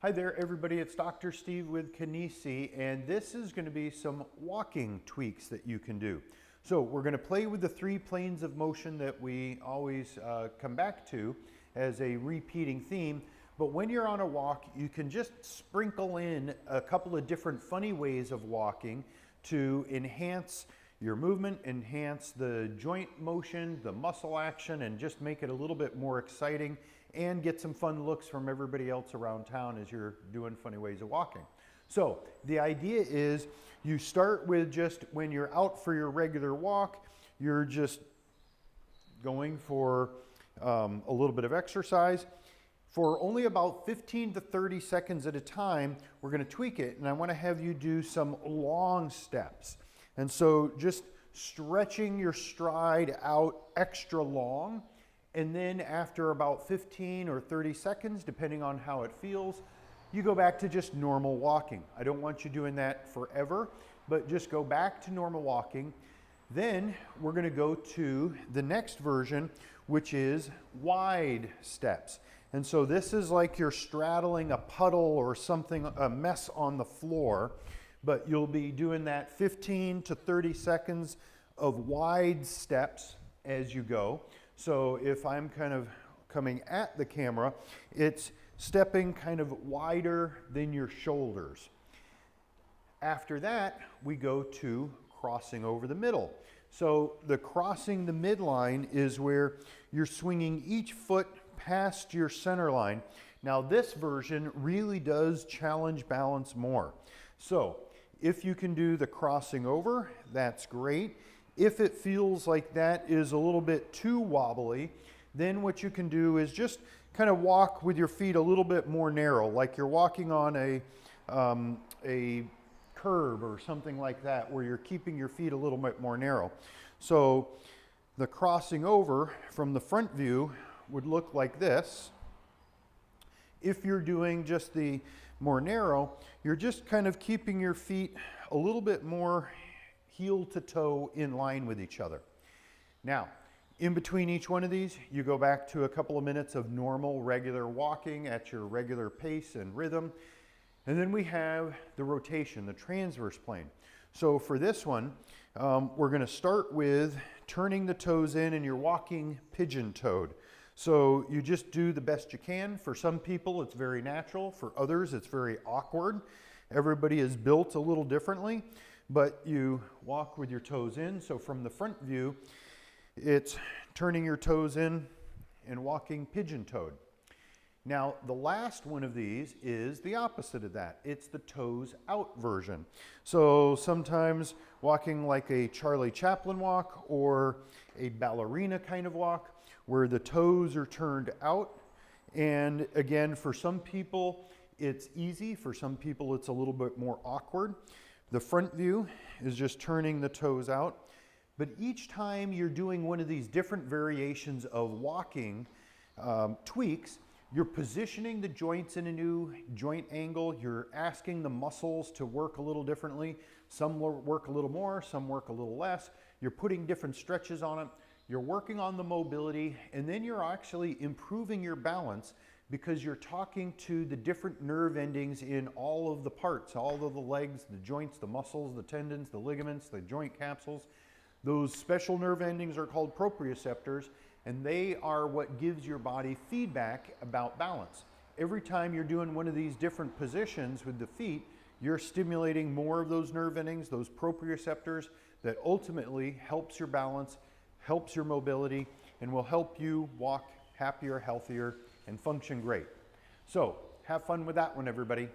Hi there everybody, it's Dr. Steve with Kinesi, and this is going to be some walking tweaks that you can do. So we're going to play with the 3 planes of motion that we always come back to as a repeating theme, but when you're on a walk you can just sprinkle in a couple of different funny ways of walking to enhance your movement, enhance the joint motion, the muscle action, and just make it a little bit more exciting and get some fun looks from everybody else around town as you're doing funny ways of walking. So the idea is you start with just when you're out for your regular walk, you're just going for a little bit of exercise. For only about 15 to 30 seconds at a time, we're going to tweak it, and I want to have you do some long steps. And so just stretching your stride out extra long, and then after about 15 or 30 seconds, depending on how it feels, you go back to just normal walking. I don't want you doing that forever, but just go back to normal walking. Then we're going to go to the next version, which is wide steps. And so this is like you're straddling a puddle or something, a mess on the floor, but you'll be doing that 15 to 30 seconds of wide steps as you go. So if I'm kind of coming at the camera, it's stepping kind of wider than your shoulders. After that, we go to crossing over the middle. So the crossing the midline is where you're swinging each foot past your center line. Now this version really does challenge balance more. So if you can do the crossing over, that's great. If it feels like that is a little bit too wobbly, then what you can do is just kind of walk with your feet a little bit more narrow, like you're walking on a curb or something like that, where you're keeping your feet a little bit more narrow. So the crossing over from the front view would look like this. If you're doing just the more narrow, you're just kind of keeping your feet a little bit more heel to toe in line with each other. Now, in between each one of these, you go back to a couple of minutes of normal, regular walking at your regular pace and rhythm. And then we have the rotation, the transverse plane. So for this one, we're going to start with turning the toes in and you're walking pigeon-toed. So you just do the best you can. For some people, it's very natural. For others, it's very awkward. Everybody is built a little differently, but you walk with your toes in. So from the front view, it's turning your toes in and walking pigeon-toed. Now, the last one of these is the opposite of that. It's the toes out version. So sometimes walking like a Charlie Chaplin walk or a ballerina kind of walk, where the toes are turned out. And again, for some people, it's easy. For some people, it's a little bit more awkward. The front view is just turning the toes out. But each time you're doing one of these different variations of walking tweaks, you're positioning the joints in a new joint angle. You're asking the muscles to work a little differently. Some work a little more, some work a little less. You're putting different stretches on it. You're working on the mobility, and then you're actually improving your balance because you're talking to the different nerve endings in all of the parts, all of the legs, the joints, the muscles, the tendons, the ligaments, the joint capsules. Those special nerve endings are called proprioceptors, and they are what gives your body feedback about balance. Every time you're doing one of these different positions with the feet, you're stimulating more of those nerve endings, those proprioceptors, that ultimately helps your balance, helps your mobility, and will help you walk happier, healthier, and function great. So have fun with that one, everybody.